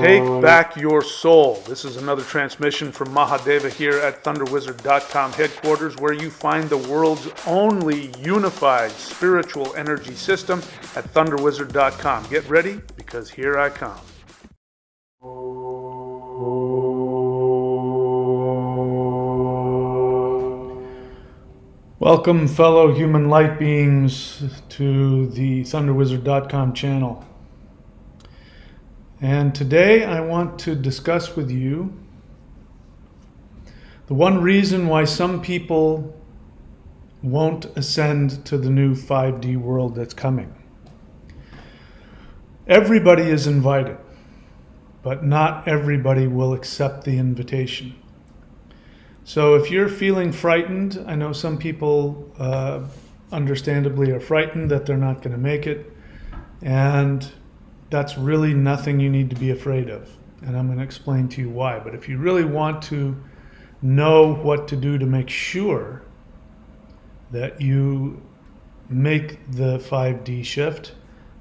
Take back your soul. This is another transmission from Mahadeva here at ThunderWizard.com headquarters, where you find the world's only unified spiritual energy system at ThunderWizard.com. Get ready, because here I come. Welcome, fellow human light beings, to the ThunderWizard.com channel. And today I want to discuss with you the one reason why some people won't ascend to the new 5D world that's coming. Everybody is invited, but not everybody will accept the invitation. So if you're feeling frightened, I know some people understandably are frightened that they're not going to make it, and that's really nothing you need to be afraid of. And I'm going to explain to you why. But if you really want to know what to do to make sure that you make the 5D shift,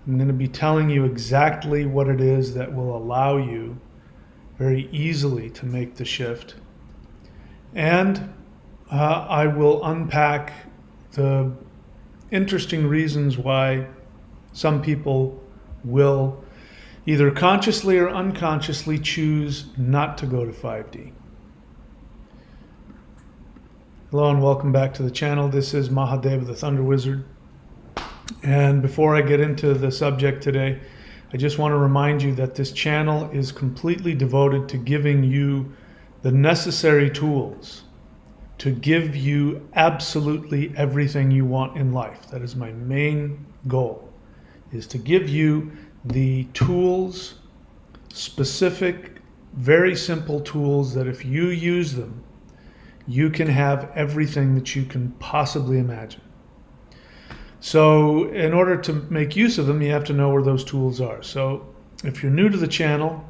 I'm going to be telling you exactly what it is that will allow you very easily to make the shift. And I will unpack the interesting reasons why some people will either consciously or unconsciously choose not to go to 5D. Hello and welcome back to the channel. This is Mahadeva, the Thunder Wizard. And before I get into the subject today, I just want to remind you that this channel is completely devoted to giving you the necessary tools to give you absolutely everything you want in life. That is my main goal, is to give you the tools, specific, very simple tools that if you use them, you can have everything that you can possibly imagine. So in order to make use of them, you have to know where those tools are. So if you're new to the channel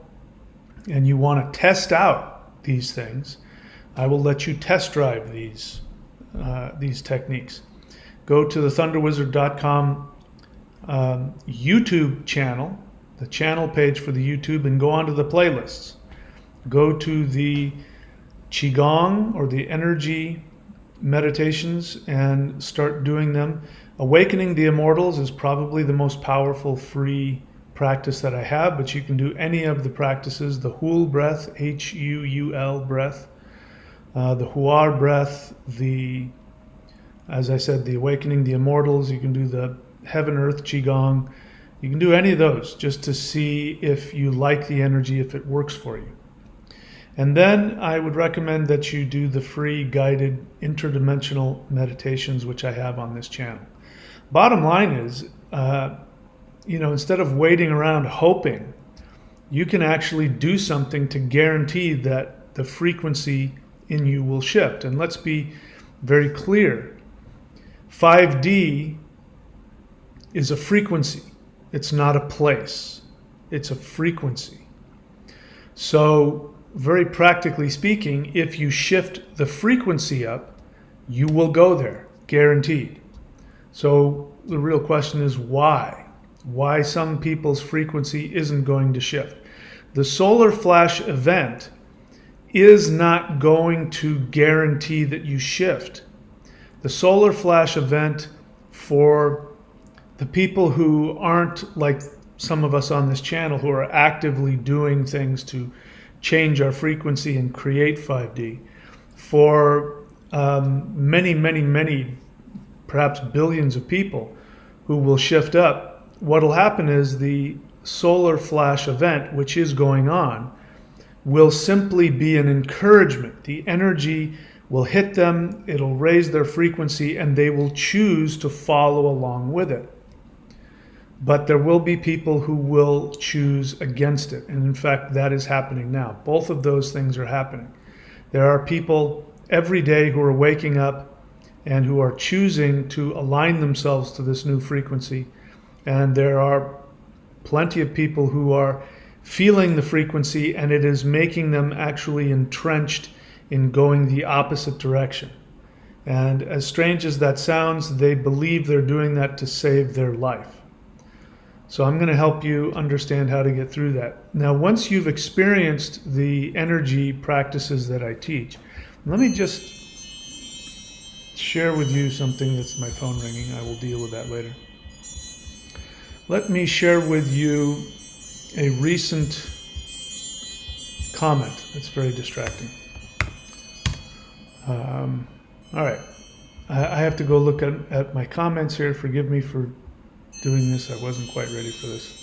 and you want to test out these things, I will let you test drive these techniques. Go to the ThunderWizard.com YouTube channel, the channel page for the YouTube, and go onto the playlists. Go to the Qigong or the energy meditations and start doing them. Awakening the Immortals is probably the most powerful free practice that I have, but you can do any of the practices. The Hul breath, H-U-U-L breath, the Huar breath, as I said, the Awakening the Immortals. You can do the Heaven Earth Qigong. You can do any of those just to see if you like the energy, if it works for you. And then I would recommend that you do the free guided interdimensional meditations, which I have on this channel. Bottom line is, instead of waiting around hoping, you can actually do something to guarantee that the frequency in you will shift. And let's be very clear. 5D is a frequency. It's not a place. It's a frequency. So very practically speaking, if you shift the frequency up, you will go there, guaranteed. So the real question is why? Why some people's frequency isn't going to shift. The solar flash event is not going to guarantee that you shift. The solar flash event, for the people who aren't like some of us on this channel who are actively doing things to change our frequency and create 5D, for many, perhaps billions of people who will shift up, what will happen is the solar flash event, which is going on, will simply be an encouragement. The energy will hit them, it'll raise their frequency, and they will choose to follow along with it. But there will be people who will choose against it. And in fact, that is happening now. Both of those things are happening. There are people every day who are waking up and who are choosing to align themselves to this new frequency. And there are plenty of people who are feeling the frequency, and it is making them actually entrenched in going the opposite direction. And as strange as that sounds, they believe they're doing that to save their life. So I'm going to help you understand how to get through that. Now, once you've experienced the energy practices that I teach, let me just share with you something. That's my phone ringing. I will deal with that later. Let me share with you a recent comment that's very distracting. All right. I have to go look at my comments here. Forgive me for doing this. I wasn't quite ready for this.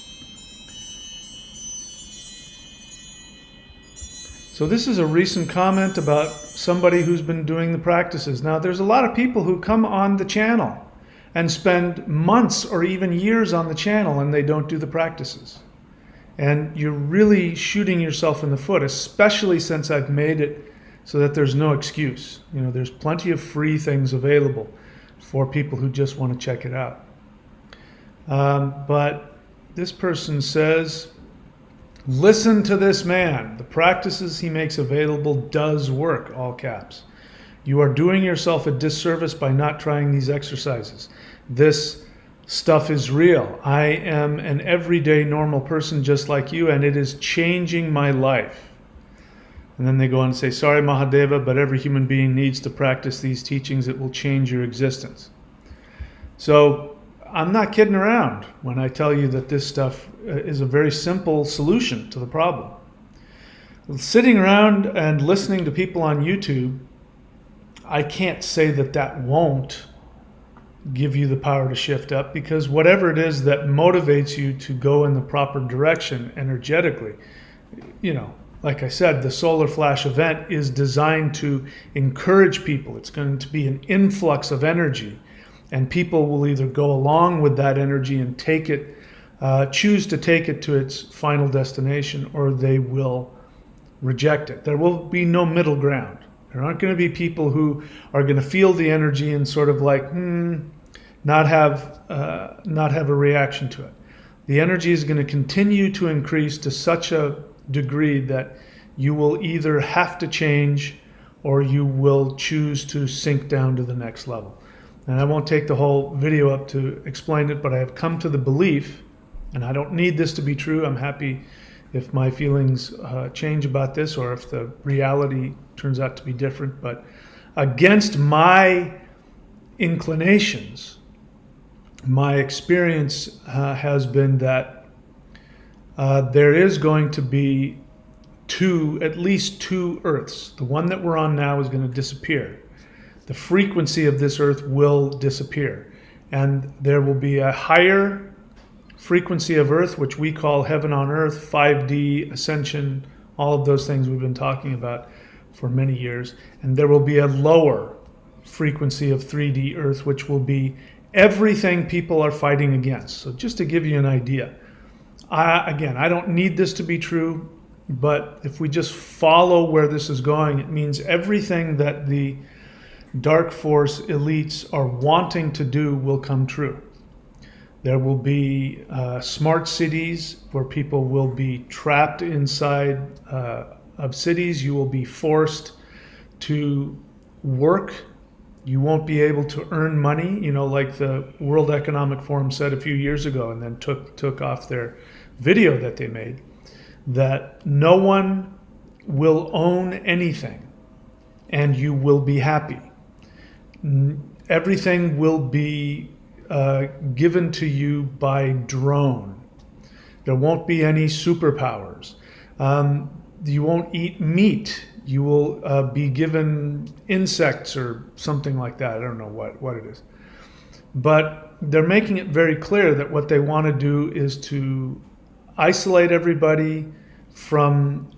So this is a recent comment about somebody who's been doing the practices. Now, there's a lot of people who come on the channel and spend months or even years on the channel and they don't do the practices. And you're really shooting yourself in the foot, especially since I've made it so that there's no excuse. You know, there's plenty of free things available for people who just want to check it out. But this person says, listen to this man. The practices he makes available does work, all caps. You are doing yourself a disservice by not trying these exercises. This stuff is real. I am an everyday normal person just like you, and it is changing my life. And then they go on and say, sorry, Mahadeva, but every human being needs to practice these teachings. It will change your existence. So I'm not kidding around when I tell you that this stuff is a very simple solution to the problem. Sitting around and listening to people on YouTube, I can't say that that won't give you the power to shift up, because whatever it is that motivates you to go in the proper direction energetically, you know, like I said, the solar flash event is designed to encourage people. It's going to be an influx of energy, and people will either go along with that energy and take it, choose to take it to its final destination, or they will reject it. There will be no middle ground. There aren't going to be people who are going to feel the energy and sort of like, not have a reaction to it. The energy is going to continue to increase to such a degree that you will either have to change or you will choose to sink down to the next level. And I won't take the whole video up to explain it, but I have come to the belief, and I don't need this to be true. I'm happy if my feelings change about this, or if the reality turns out to be different. But against my inclinations, my experience has been that there is going to be at least two Earths. The one that we're on now is going to disappear. The frequency of this Earth will disappear. And there will be a higher frequency of Earth, which we call heaven on earth, 5D, ascension, all of those things we've been talking about for many years. And there will be a lower frequency of 3D Earth, which will be everything people are fighting against. So just to give you an idea, again, I don't need this to be true, but if we just follow where this is going, it means everything that the dark force elites are wanting to do will come true. There will be smart cities where people will be trapped inside of cities. You will be forced to work. You won't be able to earn money, you know, like the World Economic Forum said a few years ago, and then took off their video that they made, that no one will own anything and you will be happy. Everything will be given to you by drone. There won't be any superpowers. You won't eat meat. You will be given insects or something like that. I don't know what it is. But they're making it very clear that what they want to do is to isolate everybody from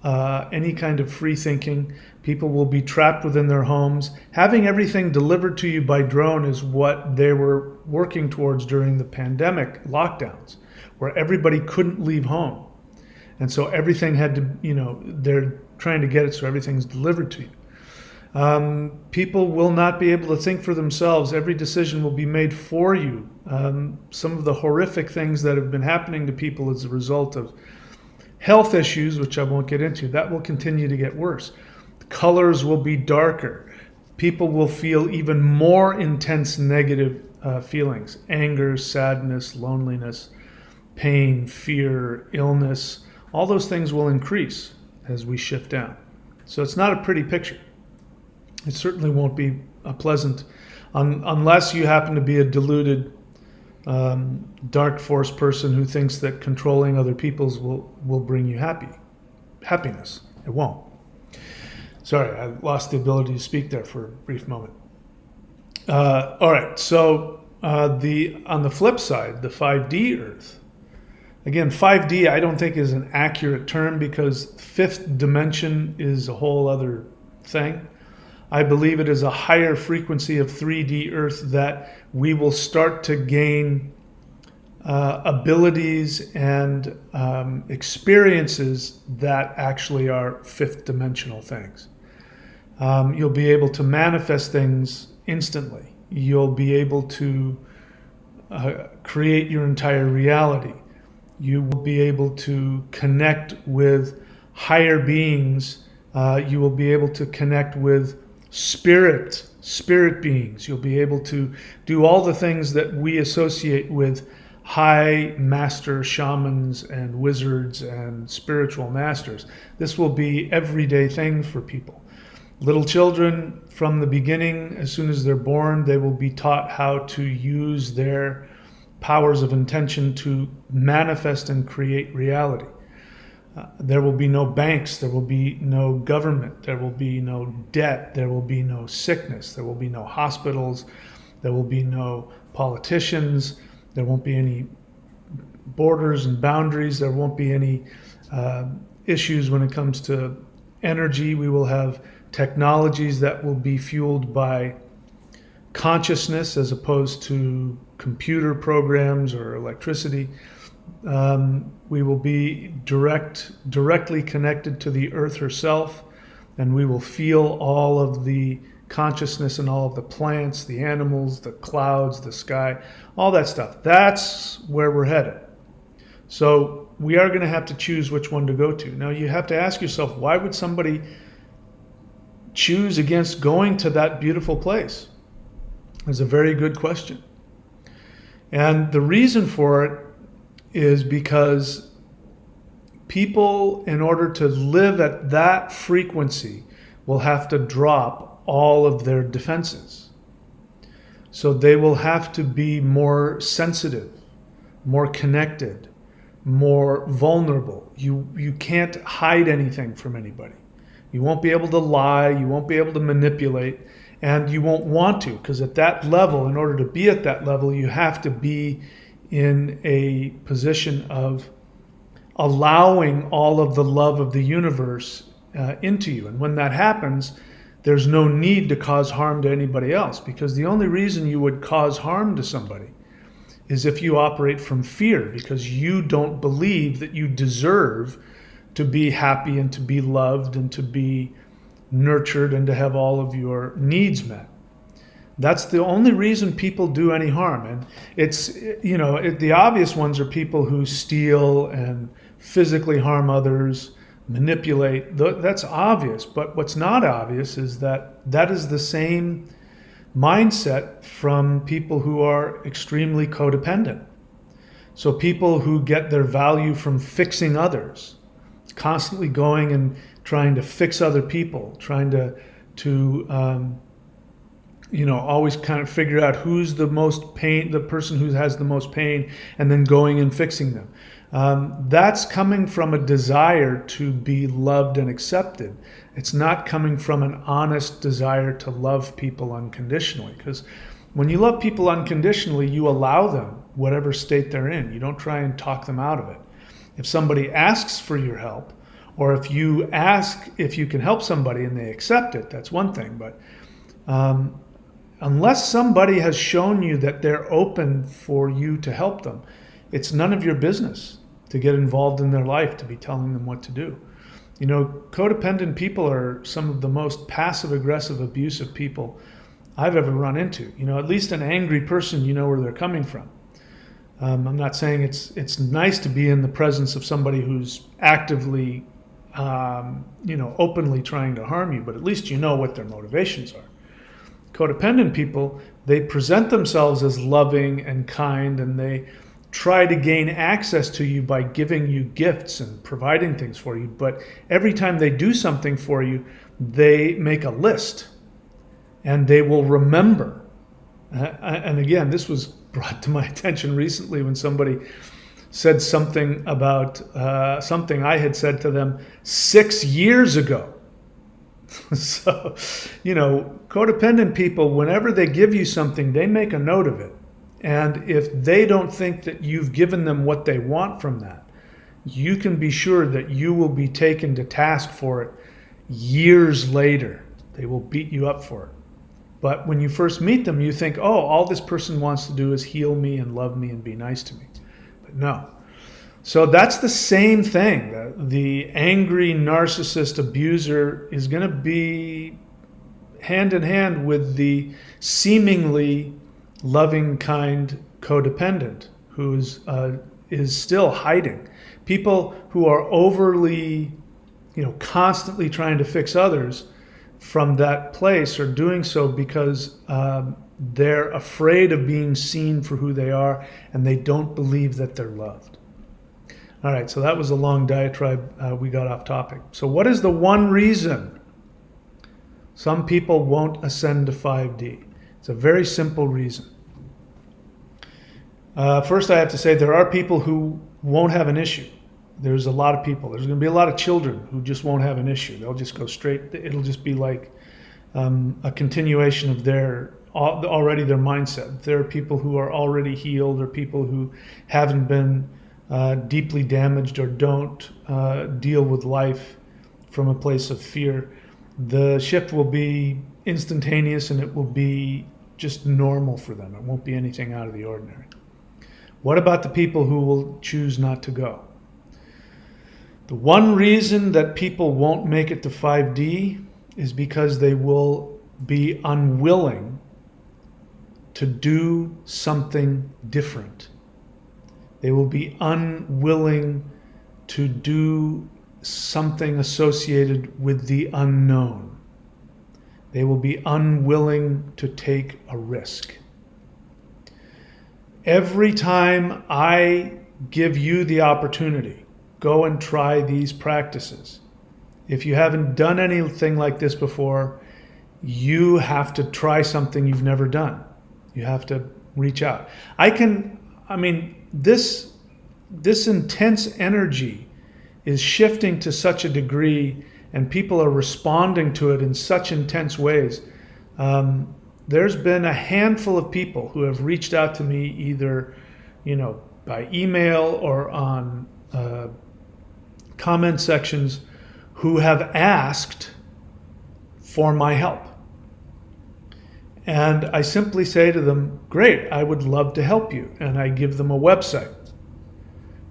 any kind of free thinking. People will be trapped within their homes. Having everything delivered to you by drone is what they were working towards during the pandemic lockdowns, where everybody couldn't leave home. And so everything had to, you know, they're trying to get it so everything's delivered to you. People will not be able to think for themselves. Every decision will be made for you. Some of the horrific things that have been happening to people as a result of health issues, which I won't get into, that will continue to get worse. The colors will be darker. People will feel even more intense negative feelings, anger, sadness, loneliness. pain, fear, illness, all those things will increase as we shift down. So it's not a pretty picture. It certainly won't be a pleasant, unless you happen to be a deluded, dark force person who thinks that controlling other people's will bring you happiness. It won't. Sorry, I lost the ability to speak there for a brief moment. All right, so on the flip side, the 5D Earth. Again, 5D I don't think is an accurate term, because fifth dimension is a whole other thing. I believe it is a higher frequency of 3D Earth that we will start to gain abilities and experiences that actually are fifth dimensional things. You'll be able to manifest things instantly. You'll be able to create your entire reality. You will be able to connect with higher beings. You will be able to connect with spirit beings. You'll be able to do all the things that we associate with high master shamans and wizards and spiritual masters. This will be everyday thing for people. Little children, from the beginning, as soon as they're born, they will be taught how to use their powers of intention to manifest and create reality. There will be no banks, there will be no government, there will be no debt, there will be no sickness, there will be no hospitals, there will be no politicians, there won't be any borders and boundaries, there won't be any issues when it comes to energy. We will have technologies that will be fueled by consciousness as opposed to computer programs or electricity. We will be directly connected to the earth herself, and we will feel all of the consciousness and all of the plants, the animals, the clouds, the sky, all that stuff. That's where we're headed. So we are going to have to choose which one to go to. Now you have to ask yourself, why would somebody choose against going to that beautiful place? It's a very good question. And the reason for it is because people, in order to live at that frequency, will have to drop all of their defenses. So they will have to be more sensitive, more connected, more vulnerable. You can't hide anything from anybody. You won't be able to lie, you won't be able to manipulate, and you won't want to, because at that level, in order to be at that level, you have to be in a position of allowing all of the love of the universe into you. And when that happens, there's no need to cause harm to anybody else, because the only reason you would cause harm to somebody is if you operate from fear, because you don't believe that you deserve to be happy and to be loved and to be nurtured and to have all of your needs met. That's the only reason people do any harm. And it's, the obvious ones are people who steal and physically harm others, manipulate. That's obvious. But what's not obvious is that that is the same mindset from people who are extremely codependent. So people who get their value from fixing others, constantly going and trying to fix other people, trying to always kind of figure out who's the most pain, the person who has the most pain, and then going and fixing them. That's coming from a desire to be loved and accepted. It's not coming from an honest desire to love people unconditionally. Because when you love people unconditionally, you allow them whatever state they're in. You don't try and talk them out of it. If somebody asks for your help, or if you ask if you can help somebody and they accept it, that's one thing. But unless somebody has shown you that they're open for you to help them, it's none of your business to get involved in their life, to be telling them what to do. Codependent people are some of the most passive-aggressive, abusive people I've ever run into. At least an angry person, you know where they're coming from. I'm not saying it's nice to be in the presence of somebody who's actively, openly trying to harm you, but at least you know what their motivations are. Codependent people, they present themselves as loving and kind, and they try to gain access to you by giving you gifts and providing things for you. But every time they do something for you, they make a list and they will remember. And again, this was brought to my attention recently when somebody said something about something I had said to them 6 years ago. So, codependent people, whenever they give you something, they make a note of it. And if they don't think that you've given them what they want from that, you can be sure that you will be taken to task for it years later. They will beat you up for it. But when you first meet them, you think, oh, all this person wants to do is heal me and love me and be nice to me. But no. So that's the same thing. The angry narcissist abuser is going to be hand in hand with the seemingly loving, kind codependent who is still hiding. People who are overly, constantly trying to fix others from that place are doing so because they're afraid of being seen for who they are, and they don't believe that they're loved. All right, so that was a long diatribe. We got off topic. So what is the one reason some people won't ascend to 5D? It's a very simple reason. First, I have to say there are people who won't have an issue. There's a lot of people. There's going to be a lot of children who just won't have an issue. They'll just go straight. It'll just be like a continuation of already their mindset. There are people who are already healed, or people who haven't been deeply damaged or don't deal with life from a place of fear. The shift will be instantaneous, and it will be just normal for them. It won't be anything out of the ordinary. What about the people who will choose not to go? The one reason that people won't make it to 5D is because they will be unwilling to do something different. They will be unwilling to do something associated with the unknown. They will be unwilling to take a risk. Every time I give you the opportunity, go and try these practices. If you haven't done anything like this before, you have to try something you've never done. You have to reach out. This intense energy is shifting to such a degree, and people are responding to it in such intense ways. There's been a handful of people who have reached out to me either, by email or on comment sections, who have asked for my help. And I simply say to them, great, I would love to help you. And I give them a website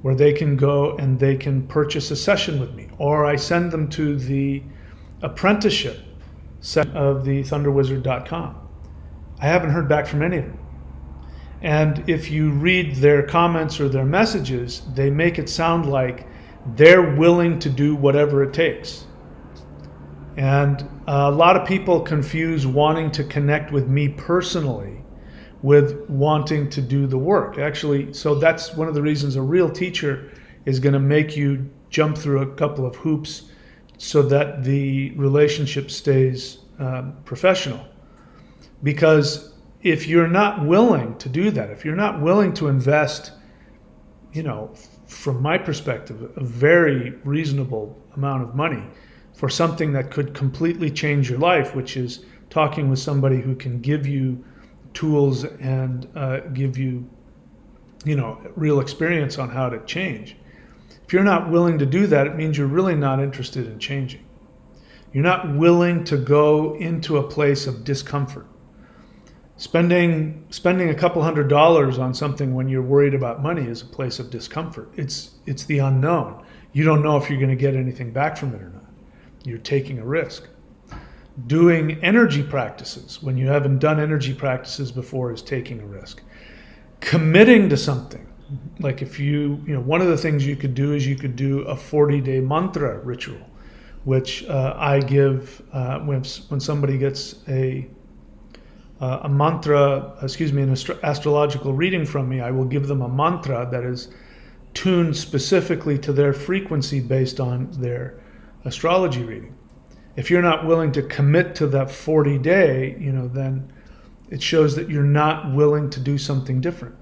where they can go and they can purchase a session with me. Or I send them to the apprenticeship section of the thunderwizard.com. I haven't heard back from any of them. And if you read their comments or their messages, they make it sound like they're willing to do whatever it takes. And a lot of people confuse wanting to connect with me personally with wanting to do the work. Actually, so that's one of the reasons a real teacher is going to make you jump through a couple of hoops so that the relationship stays professional. Because if you're not willing to do that, if you're not willing to invest, from my perspective, a very reasonable amount of money for something that could completely change your life, which is talking with somebody who can give you tools and give you, real experience on how to change. If you're not willing to do that, it means you're really not interested in changing. You're not willing to go into a place of discomfort. Spending a couple $100s on something when you're worried about money is a place of discomfort. It's the unknown. You don't know if you're going to get anything back from it or not. You're taking a risk. Doing energy practices when you haven't done energy practices before is taking a risk. Committing to something, like if one of the things you could do is you could do a 40-day mantra ritual, which I give when somebody gets a a mantra, an astrological reading from me, I will give them a mantra that is tuned specifically to their frequency based on their astrology reading. If you're not willing to commit to that 40-day, then it shows that you're not willing to do something different.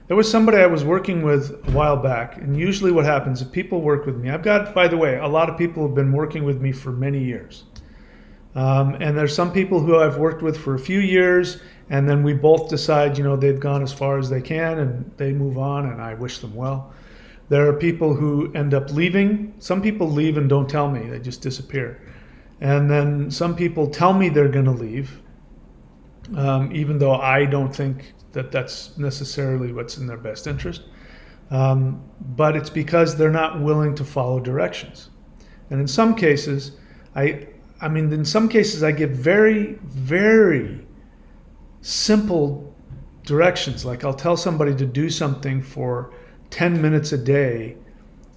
There was somebody I was working with a while back, and usually what happens if people work with me, I've got, by the way, a lot of people have been working with me for many years. And there's some people who I've worked with for a few years, and then we both decide, they've gone as far as they can and they move on, and I wish them well. There are people who end up leaving. Some people leave and don't tell me, they just disappear. And then some people tell me they're going to leave, even though I don't think that that's necessarily what's in their best interest. But it's because they're not willing to follow directions. And in some cases, I give very, very simple directions. Like I'll tell somebody to do something for 10 minutes a day,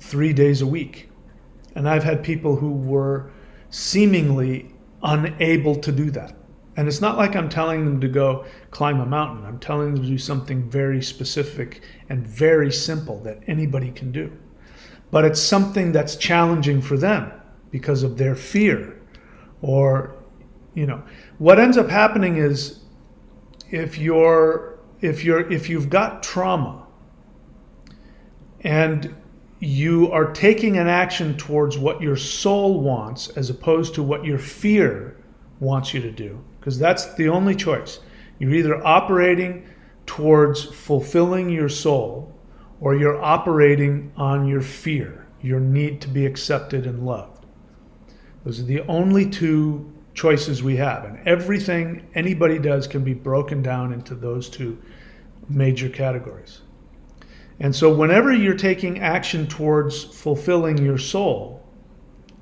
3 days a week. And I've had people who were seemingly unable to do that. And it's not like I'm telling them to go climb a mountain. I'm telling them to do something very specific and very simple that anybody can do. But it's something that's challenging for them because of their fear. Or, what ends up happening is if you've got trauma and you are taking an action towards what your soul wants as opposed to what your fear wants you to do, because that's the only choice. You're either operating towards fulfilling your soul or you're operating on your fear, your need to be accepted and loved. Those are the only two choices we have. And everything anybody does can be broken down into those two major categories. And so whenever you're taking action towards fulfilling your soul,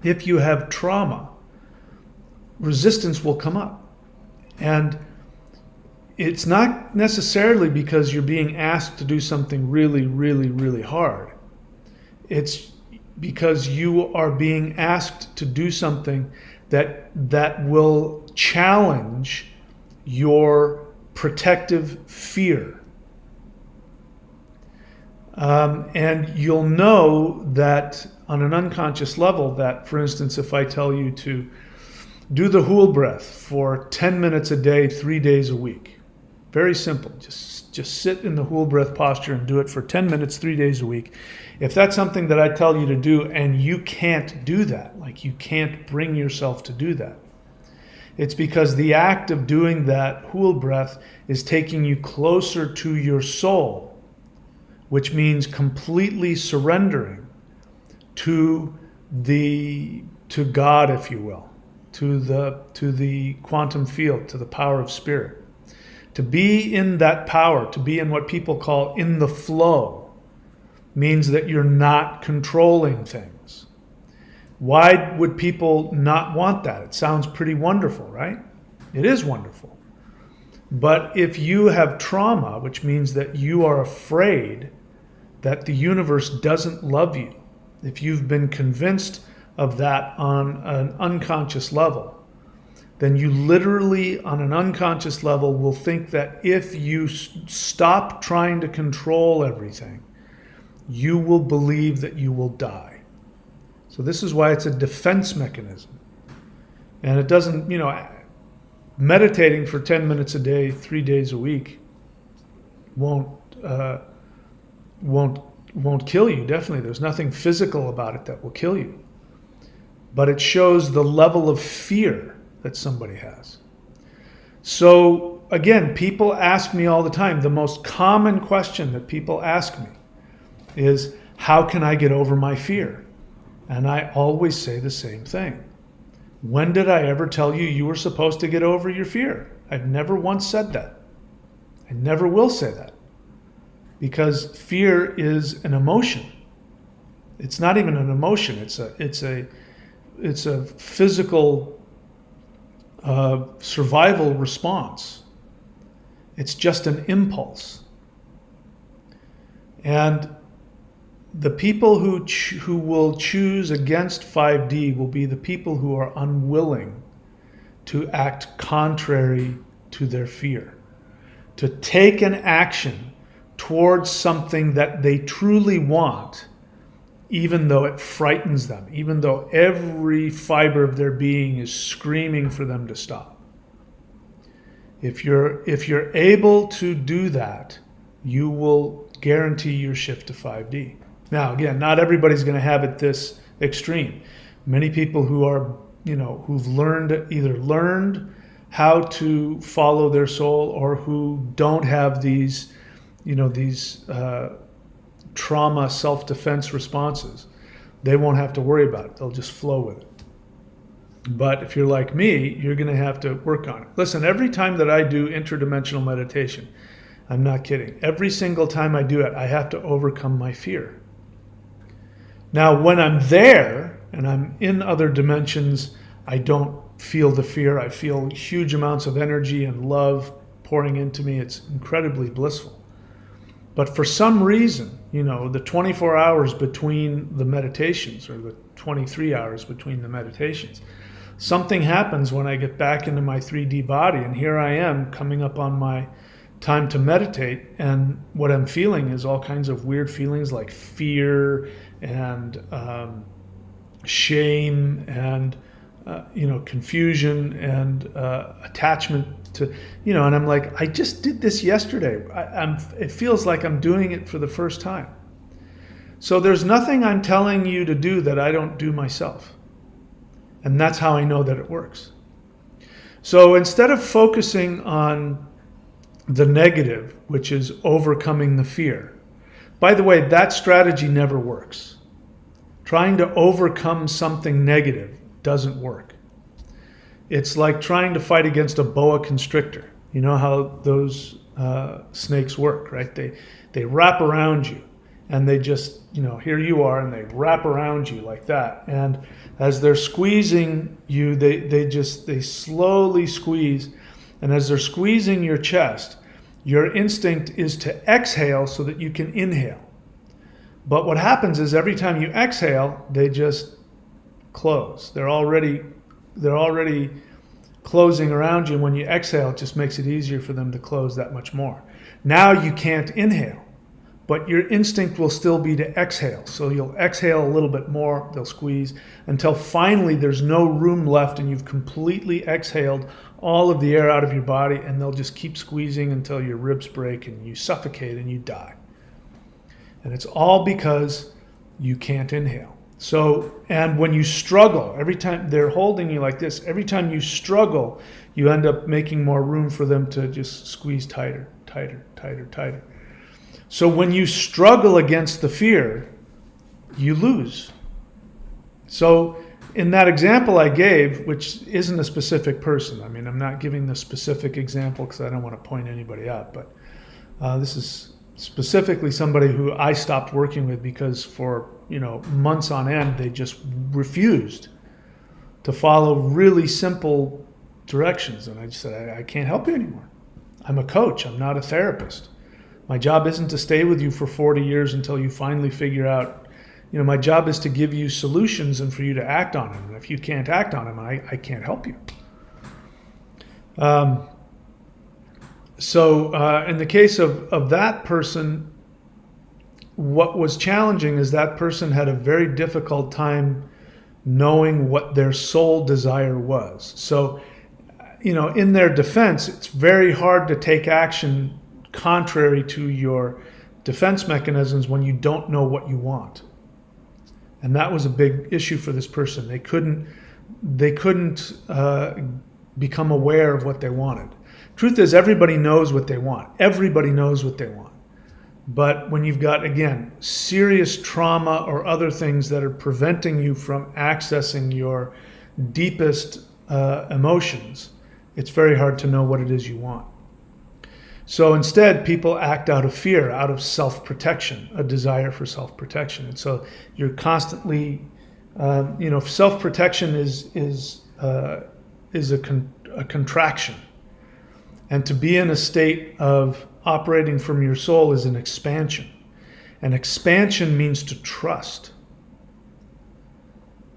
if you have trauma, resistance will come up. And it's not necessarily because you're being asked to do something really, really, really hard. It's because you are being asked to do something that will challenge your protective fear. And you'll know that on an unconscious level that, for instance, if I tell you to do the Hool breath for 10 minutes a day, 3 days a week. Very simple. Just sit in the Hool breath posture and do it for 10 minutes, 3 days a week. If that's something that I tell you to do and you can't do that, like you can't bring yourself to do that, it's because the act of doing that Hool breath is taking you closer to your soul, which means completely surrendering to God, if you will. To the quantum field, to the power of spirit. To be in that power, to be in what people call in the flow, means that you're not controlling things. Why would people not want that? It sounds pretty wonderful, right? It is wonderful. But if you have trauma, which means that you are afraid that the universe doesn't love you, if you've been convinced of that on an unconscious level, then you literally on an unconscious level will think that if you stop trying to control everything, you will believe that you will die. So this is why it's a defense mechanism. And it doesn't, meditating for 10 minutes a day, 3 days a week won't kill you, definitely. There's nothing physical about it that will kill you. But it shows the level of fear that somebody has. So again, people ask me all the time, the most common question that people ask me is, how can I get over my fear? And I always say the same thing. When did I ever tell you you were supposed to get over your fear? I've never once said that. I never will say that. Because fear is an emotion. It's not even an emotion, it's a physical survival response. It's just an impulse. And the people who will choose against 5D will be the people who are unwilling to act contrary to their fear, to take an action towards something that they truly want, even though it frightens them, even though every fiber of their being is screaming for them to stop. If you're able to do that, you will guarantee your shift to 5D. Now, again, not everybody's going to have it this extreme. Many people who are, who've either learned how to follow their soul, or who don't have these trauma self-defense responses, they won't have to worry about it. They'll just flow with it. But if you're like me, you're going to have to work on it. Listen, every time that I do interdimensional meditation, I'm not kidding, every single time I do it, I have to overcome my fear. Now, when I'm there and I'm in other dimensions, I don't feel the fear. I feel huge amounts of energy and love pouring into me. It's incredibly blissful. But for some reason, the 24 hours between the meditations, or the 23 hours between the meditations, something happens when I get back into my 3D body, and here I am coming up on my time to meditate, and what I'm feeling is all kinds of weird feelings like fear and shame and confusion and attachment to, and I'm like, I just did this yesterday. It feels like I'm doing it for the first time. So there's nothing I'm telling you to do that I don't do myself. And that's how I know that it works. So instead of focusing on the negative, which is overcoming the fear, by the way, that strategy never works. Trying to overcome something negative doesn't work. It's like trying to fight against a boa constrictor. You know how those snakes work, right? They wrap around you, and they just, here you are, and they wrap around you like that. And as they're squeezing you, they slowly squeeze. And as they're squeezing your chest, your instinct is to exhale so that you can inhale. But what happens is every time you exhale, they just close. They're already closing around you. When you exhale, it just makes it easier for them to close that much more. Now you can't inhale, but your instinct will still be to exhale. So you'll exhale a little bit more, they'll squeeze, until finally there's no room left and you've completely exhaled all of the air out of your body, and they'll just keep squeezing until your ribs break and you suffocate and you die. And it's all because you can't inhale. So, and when you struggle, every time they're holding you like this, every time you struggle, you end up making more room for them to just squeeze tighter, tighter, tighter, tighter. So when you struggle against the fear, you lose. So in that example I gave, which isn't a specific person, I mean, I'm not giving the specific example because I don't want to point anybody out, but this is specifically somebody who I stopped working with because for months on end they just refused to follow really simple directions, and I just said, I can't help you anymore. I'm a coach, I'm not a therapist. My job isn't to stay with you for 40 years until you finally figure out, my job is to give you solutions and for you to act on them. And if you can't act on them, I can't help you. So in the case of that person, what was challenging is that person had a very difficult time knowing what their soul desire was. So, in their defense, it's very hard to take action contrary to your defense mechanisms when you don't know what you want. And that was a big issue for this person. They couldn't become aware of what they wanted. Truth is, everybody knows what they want. Everybody knows what they want. But when you've got, again, serious trauma or other things that are preventing you from accessing your deepest emotions, it's very hard to know what it is you want. So instead, people act out of fear, out of self-protection, a desire for self-protection. And so you're constantly, self-protection is a contraction. And to be in a state of operating from your soul is an expansion. And expansion means to trust.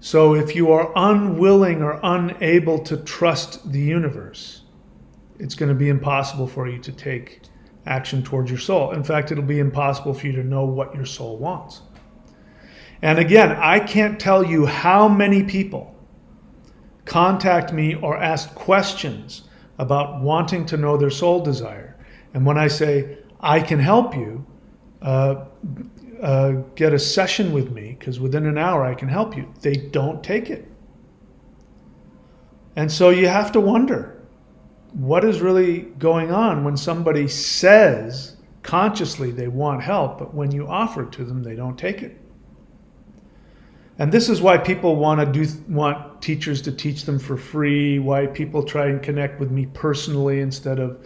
So if you are unwilling or unable to trust the universe, it's going to be impossible for you to take action towards your soul. In fact, it'll be impossible for you to know what your soul wants. And again, I can't tell you how many people contact me or ask questions about wanting to know their soul desire. And when I say, I can help you, get a session with me, because within an hour I can help you, they don't take it. And so you have to wonder, what is really going on when somebody says consciously they want help, but when you offer it to them, they don't take it. And this is why people want teachers to teach them for free, why people try and connect with me personally instead of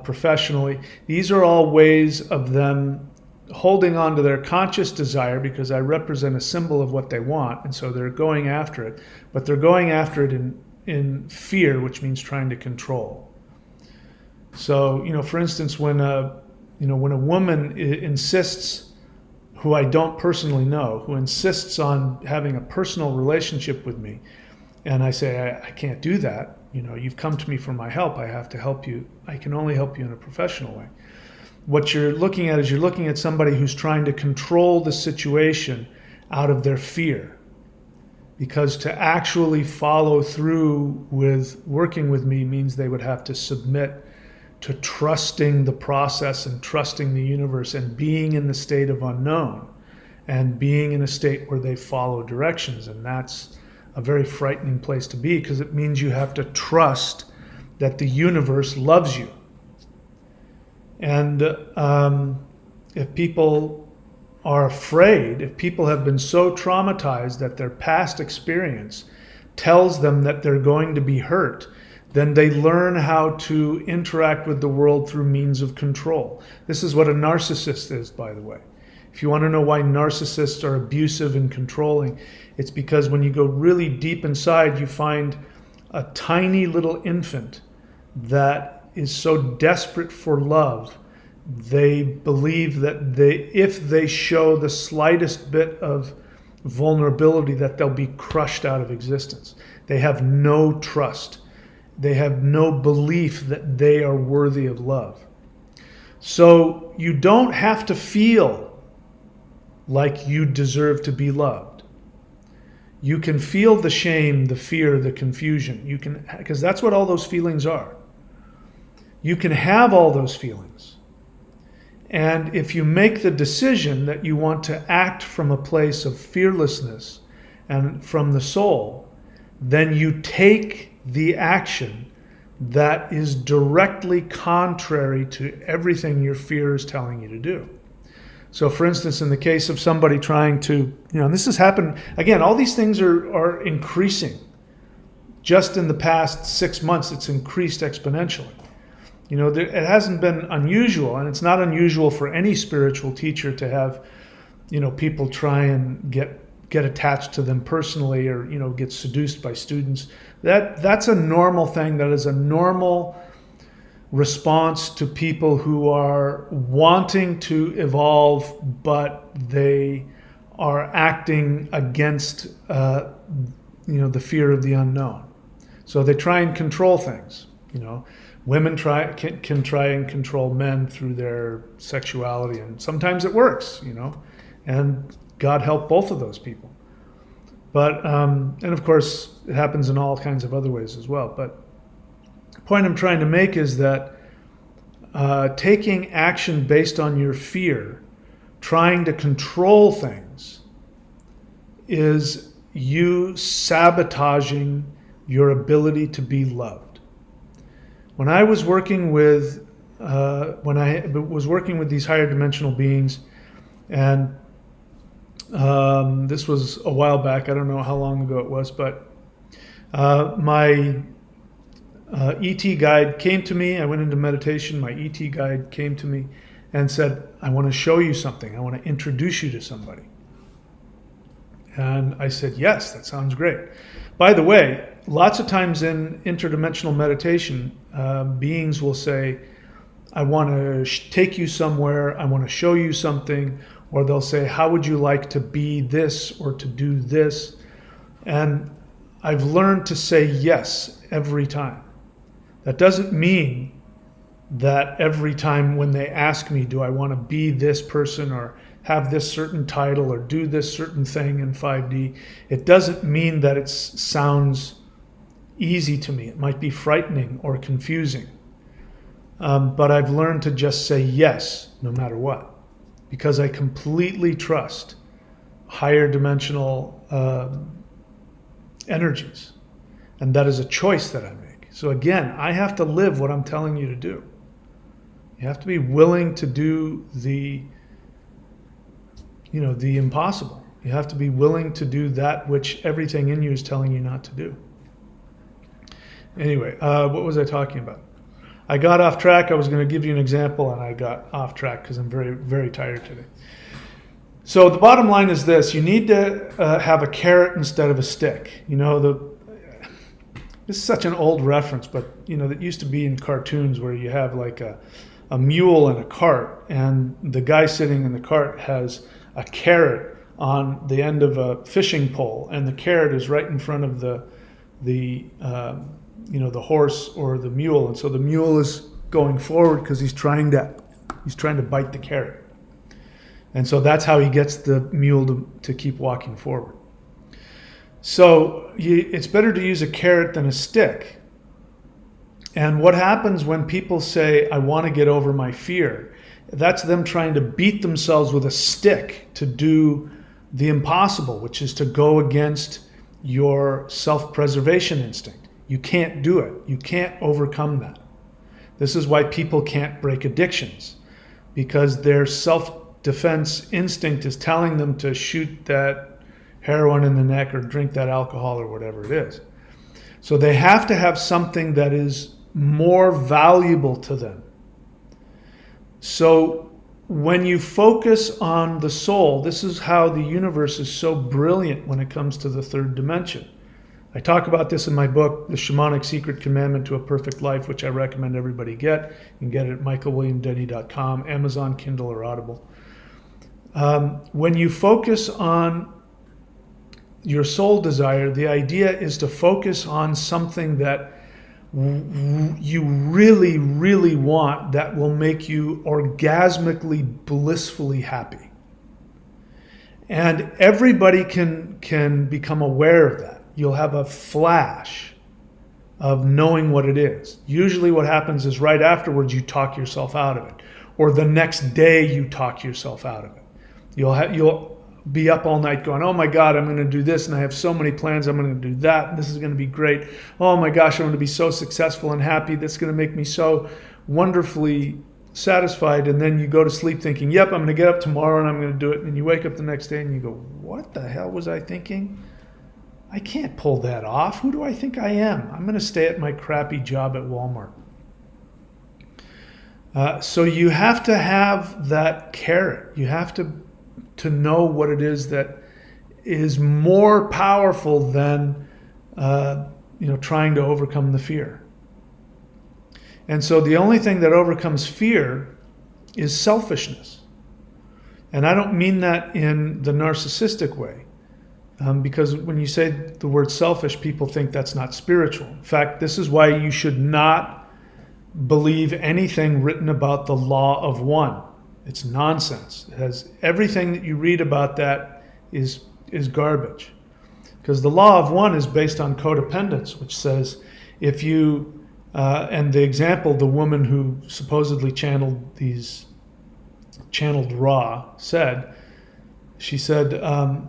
professionally. These are all ways of them holding on to their conscious desire, because I represent a symbol of what they want, and so they're going after it, but they're going after it in fear, which means trying to control. So, for instance, when a woman insists, who I don't personally know, who insists on having a personal relationship with me, and I say, I can't do that. You've come to me for my help. I have to help you. I can only help you in a professional way. What you're looking at is you're looking at somebody who's trying to control the situation out of their fear. Because to actually follow through with working with me means they would have to submit to trusting the process and trusting the universe and being in the state of unknown and being in a state where they follow directions. And that's a very frightening place to be, because it means you have to trust that the universe loves you. And if people are afraid, if people have been so traumatized that their past experience tells them that they're going to be hurt, then they learn how to interact with the world through means of control. This is what a narcissist is, by the way. If you want to know why narcissists are abusive and controlling, it's because when you go really deep inside, you find a tiny little infant that is so desperate for love, they believe that if they show the slightest bit of vulnerability, that they'll be crushed out of existence. They have no trust. They have no belief that they are worthy of love. So you don't have to feel like you deserve to be loved. You can feel the shame, the fear, the confusion. You can, because that's what all those feelings are. You can have all those feelings. And if you make the decision that you want to act from a place of fearlessness and from the soul, then you take the action that is directly contrary to everything your fear is telling you to do. So for instance, in the case of somebody trying to, and this has happened, again, all these things are increasing. Just in the past 6 months, it's increased exponentially. It hasn't been unusual, and it's not unusual for any spiritual teacher to have, people try and get attached to them personally, or, get seduced by students. That's a normal thing. That is a normal response to people who are wanting to evolve, but they are acting against, the fear of the unknown. So they try and control things, Women can try and control men through their sexuality, and sometimes it works, and God help both of those people. But, and of course, it happens in all kinds of other ways as well. But the point I'm trying to make is that taking action based on your fear, trying to control things, is you sabotaging your ability to be loved. When I was working with these higher dimensional beings, and this was a while back, I don't know how long ago it was, but my ET guide came to me. I went into meditation. My ET guide came to me and said, I want to show you something. I want to introduce you to somebody. And I said, yes, that sounds great. By the way, lots of times in interdimensional meditation, beings will say, I want to take you somewhere, I want to show you something, or they'll say, how would you like to be this or to do this? And I've learned to say yes every time. That doesn't mean that every time when they ask me, do I want to be this person or have this certain title or do this certain thing in 5D, it doesn't mean that it sounds easy to me. It might be frightening or confusing. But I've learned to just say yes, no matter what, because I completely trust higher dimensional energies. And that is a choice that I make. So again, I have to live what I'm telling you to do. You have to be willing to do the impossible. You have to be willing to do that which everything in you is telling you not to do. Anyway, what was I talking about? I got off track. I was going to give you an example, and I got off track because I'm very, very tired today. So the bottom line is this. You need to have a carrot instead of a stick. This is such an old reference, but that used to be in cartoons where you have like a mule and a cart, and the guy sitting in the cart has a carrot on the end of a fishing pole, and the carrot is right in front of the horse or the mule, and so the mule is going forward because he's trying to bite the carrot, and so that's how he gets the mule to keep walking forward. So it's better to use a carrot than a stick. And what happens when people say, I want to get over my fear? That's them trying to beat themselves with a stick to do the impossible, which is to go against your self-preservation instinct. You can't do it. You can't overcome that. This is why people can't break addictions, because their self-defense instinct is telling them to shoot that heroin in the neck or drink that alcohol or whatever it is. So they have to have something that is more valuable to them. So when you focus on the soul, this is how the universe is so brilliant when it comes to the third dimension. I talk about this in my book, The Shamanic Secret Commandment to a Perfect Life, which I recommend everybody get. You can get it at michaelwilliamdenny.com, Amazon, Kindle, or Audible. When you focus on your soul desire, the idea is to focus on something that you really, really want that will make you orgasmically, blissfully happy. And everybody can become aware of that. You'll have a flash of knowing what it is. Usually what happens is right afterwards you talk yourself out of it, or the next day you talk yourself out of it. You'll be up all night going, oh my God, I'm going to do this, and I have so many plans, I'm going to do that, and this is going to be great. Oh my gosh, I'm going to be so successful and happy. That's going to make me so wonderfully satisfied. And then you go to sleep thinking, yep, I'm going to get up tomorrow and I'm going to do it. And you wake up the next day and you go, what the hell was I thinking? I can't pull that off. Who do I think I am? I'm going to stay at my crappy job at Walmart. So you have to have that carrot. You have to know what it is that is more powerful than trying to overcome the fear. And so the only thing that overcomes fear is selfishness. And I don't mean that in the narcissistic way, because when you say the word selfish, people think that's not spiritual. In fact, this is why you should not believe anything written about the law of one. It's nonsense. It has everything that you read about that is garbage. Because the law of one is based on codependence, which says if you, and the example, the woman who supposedly channeled Ra said, she said,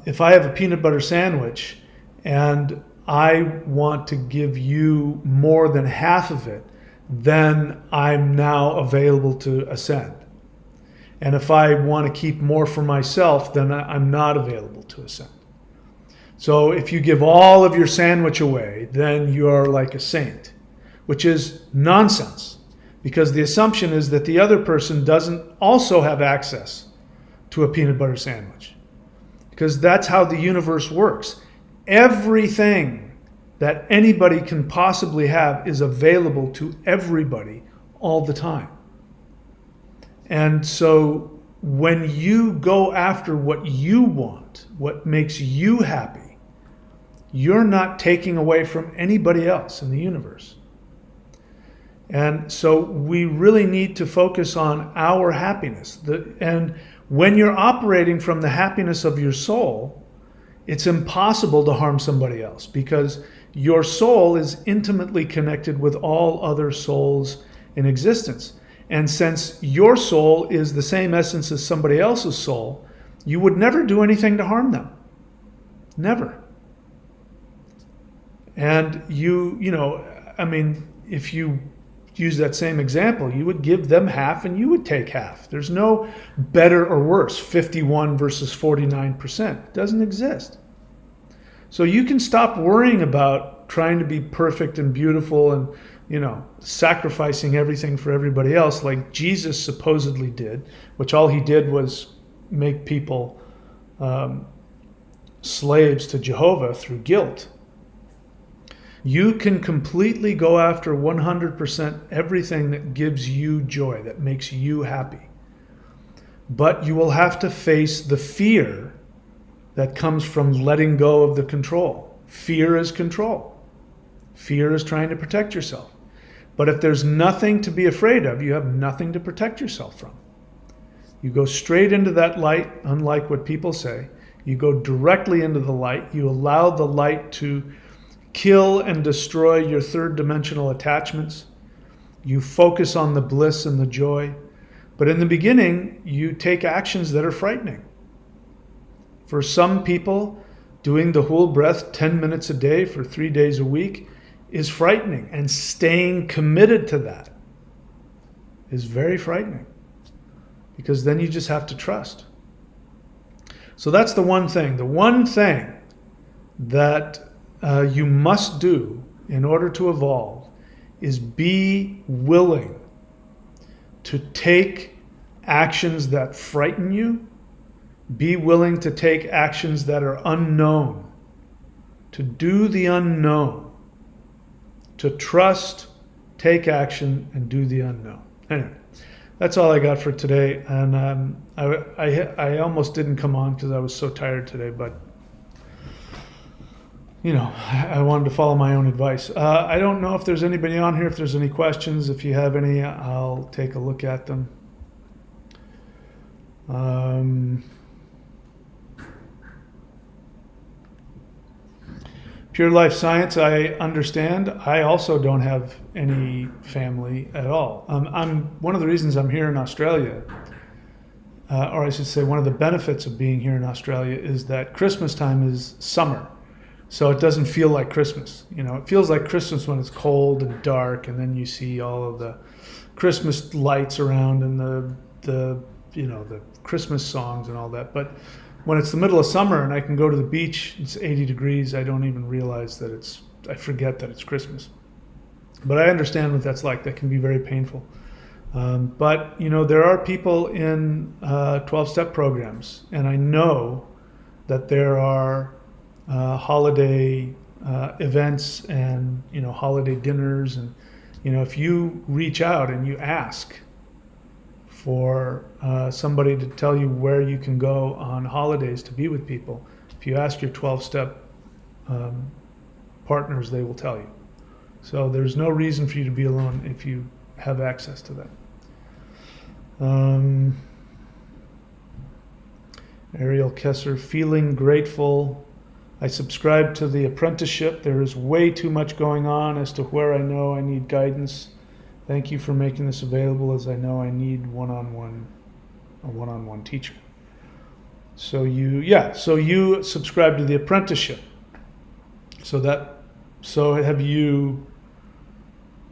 if I have a peanut butter sandwich and I want to give you more than half of it, then I'm now available to ascend. And if I want to keep more for myself, then I'm not available to ascend. So if you give all of your sandwich away, then you're like a saint, which is nonsense, because the assumption is that the other person doesn't also have access to a peanut butter sandwich, because that's how the universe works. Everything that anybody can possibly have is available to everybody all the time. And so when you go after what you want, what makes you happy, you're not taking away from anybody else in the universe. And so we really need to focus on our happiness. And when you're operating from the happiness of your soul, it's impossible to harm somebody else, because your soul is intimately connected with all other souls in existence. And since your soul is the same essence as somebody else's soul, you would never do anything to harm them. Never. And if you use that same example, you would give them half and you would take half. There's no better or worse, 51 versus 49%. It doesn't exist. So you can stop worrying about trying to be perfect and beautiful and, sacrificing everything for everybody else like Jesus supposedly did, which all he did was make people slaves to Jehovah through guilt. You can completely go after 100% everything that gives you joy, that makes you happy. But you will have to face the fear that comes from letting go of the control. Fear is control. Fear is trying to protect yourself. But if there's nothing to be afraid of, you have nothing to protect yourself from. You go straight into that light, unlike what people say. You go directly into the light. You allow the light to kill and destroy your third dimensional attachments. You focus on the bliss and the joy. But in the beginning, you take actions that are frightening. For some people, doing the whole breath 10 minutes a day for 3 days a week is frightening, and staying committed to that is very frightening, because then you just have to trust. So that's the one thing. The one thing that you must do in order to evolve is be willing to take actions that frighten you, be willing to take actions that are unknown, to do the unknown, to trust, take action, and do the unknown. Anyway, that's all I got for today. And I almost didn't come on because I was so tired today, but I wanted to follow my own advice. I don't know if there's anybody on here. If there's any questions, if you have any, I'll take a look at them. Pure life science, I understand. I also don't have any family at all. I'm one of the reasons I'm here in Australia, or I should say one of the benefits of being here in Australia, is that Christmas time is summer. So it doesn't feel like Christmas. It feels like Christmas when it's cold and dark, and then you see all of the Christmas lights around and the Christmas songs and all that. But when it's the middle of summer and I can go to the beach, it's 80 degrees, I don't even realize that I forget that it's Christmas. But I understand what that's like. That can be very painful. But there are people in 12-step programs, and I know that there are holiday events and holiday dinners, and if you reach out and you ask for somebody to tell you where you can go on holidays to be with people, if you ask your 12-step partners, they will tell you. So there's no reason for you to be alone if you have access to that. Ariel Kesser, feeling grateful. I subscribe to the apprenticeship. There is way too much going on as to where I know I need guidance. Thank you for making this available, as I know I need a one-on-one teacher. So you subscribe to the apprenticeship. So have you,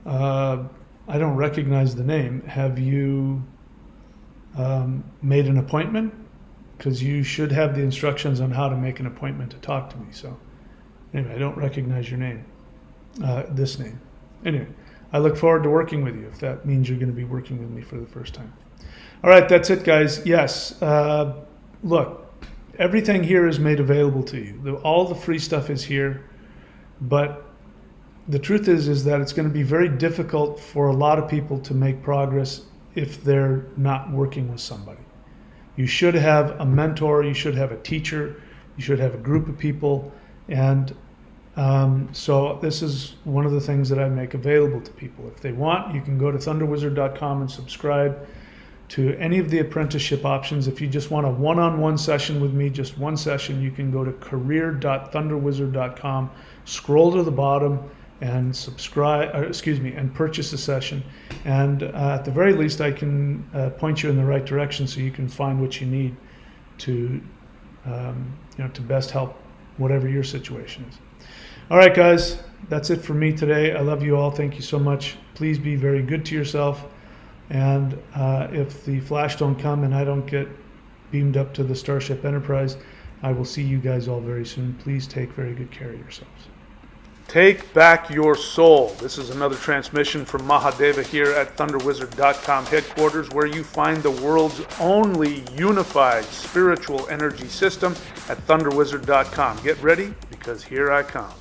I don't recognize the name. Have you made an appointment? Because you should have the instructions on how to make an appointment to talk to me. So anyway, I don't recognize your name, this name. Anyway, I look forward to working with you, if that means you're going to be working with me for the first time. All right, that's it, guys. Yes, look, everything here is made available to you. All the free stuff is here, but the truth is that it's going to be very difficult for a lot of people to make progress if they're not working with somebody. You should have a mentor, you should have a teacher, you should have a group of people, and So this is one of the things that I make available to people. If they want, you can go to thunderwizard.com and subscribe to any of the apprenticeship options. If you just want a one-on-one session with me, just one session, you can go to career.thunderwizard.com, scroll to the bottom, and and purchase a session. And at the very least, I can point you in the right direction so you can find what you need to, to best help whatever your situation is. All right, guys, that's it for me today. I love you all. Thank you so much. Please be very good to yourself. And if the flash don't come and I don't get beamed up to the Starship Enterprise, I will see you guys all very soon. Please take very good care of yourselves. Take back your soul. This is another transmission from Mahadeva here at thunderwizard.com headquarters, where you find the world's only unified spiritual energy system at thunderwizard.com. Get ready, because here I come.